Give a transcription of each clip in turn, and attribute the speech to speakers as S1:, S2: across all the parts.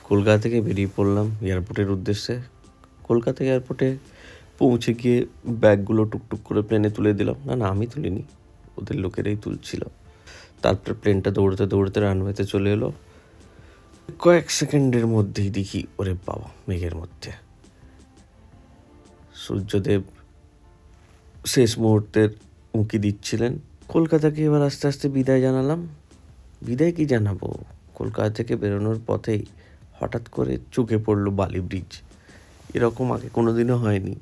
S1: কলকাতা থেকে বেরিয়ে পড়লাম এয়ারপোর্টের উদ্দেশ্যে। কলকাতা এয়ারপোর্টে পৌঁছে গিয়ে ব্যাগগুলো টুকটুক করে প্লেনে তুলে দিলাম। না আমি তুলিনি, ওদের লোকেরাই তুলছিল। তারপরে প্লেনটা দৌড়তে দৌড়তে রানওয়েতে চলে এলো। কয়েক সেকেন্ডের মধ্যেই দেখি, ওরে বাবা, মেঘের মধ্যে সূর্যদেব শেষ মুহূর্তের উঁকি দিচ্ছিলেন। কলকাতাকে এবার আস্তে আস্তে বিদায় জানালাম। বিদায় কি জানাবো, কলকাতা থেকে বেরোনোর পথেই হঠাৎ করে চোখে পড়লো বালি ব্রিজ। এরকম আগে কোনোদিনও হয়নি,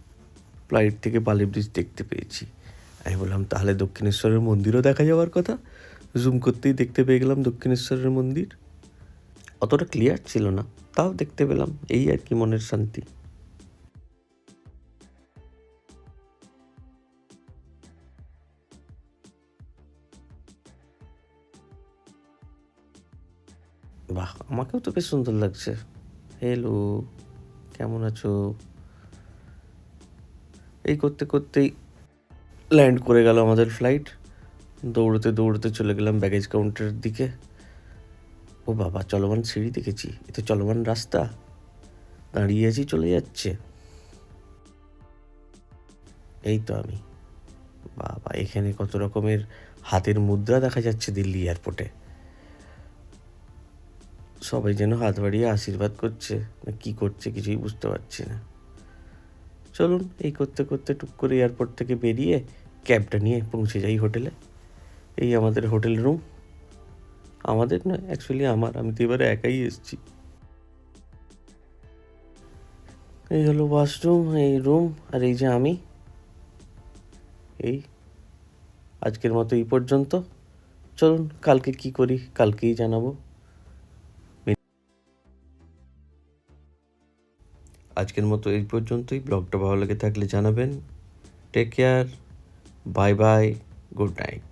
S1: ফ্লাইট থেকে বালি ব্রিজ দেখতে পেয়েছি। আমি বললাম তাহলে দক্ষিণেশ্বরের মন্দিরও দেখা যাওয়ার কথা। জুম করতেই দেখতে পেয়ে গেলাম দক্ষিণেশ্বরের মন্দির। অতটা ক্লিয়ার ছিল না, তাও দেখতে পেলাম, এই আর কি মনের শান্তি। বাহ, আমাকেও তো বেশ সুন্দর লাগছে। হ্যালো, কেমন আছো? এই করতে করতেই ল্যান্ড করে গেল আমাদের ফ্লাইট। দৌড়তে দৌড়তে চলে গেলাম ব্যাগেজ কাউন্টারের দিকে। ও বাবা, চলমান সিঁড়ি দেখেছি, এ তো চলমান রাস্তা। দাঁড়িয়ে আছি, চলে যাচ্ছে। এই তো আমি। বাবা, এখানে কত রকমের হাতের মুদ্রা দেখা যাচ্ছে দিল্লি এয়ারপোর্টে। সবাই যেন হাত বাড়িয়ে আশীর্বাদ করছে, না কি করছে কিছুই বুঝতে পারছি না। চলুন, এই করতে করতে টুক করে এয়ারপোর্ট থেকে বেরিয়ে ক্যাবটা নিয়ে পৌঁছে যাই হোটেলে। এই আমাদের হোটেল রুম। আমাদের নয়, অ্যাকচুয়ালি আমার, আমি তো এবারে একাই এসেছি। এই হলো ওয়াশরুম, এই রুম, আর এই যে আমি। এই আজকের মতো এই পর্যন্ত। চলুন, কালকে কি করি কালকেই জানাবো। আজকের মতো এই পর্যন্তই। ব্লগটা ভালো লেগে থাকলে জানাবেন। Take care, bye bye, good night.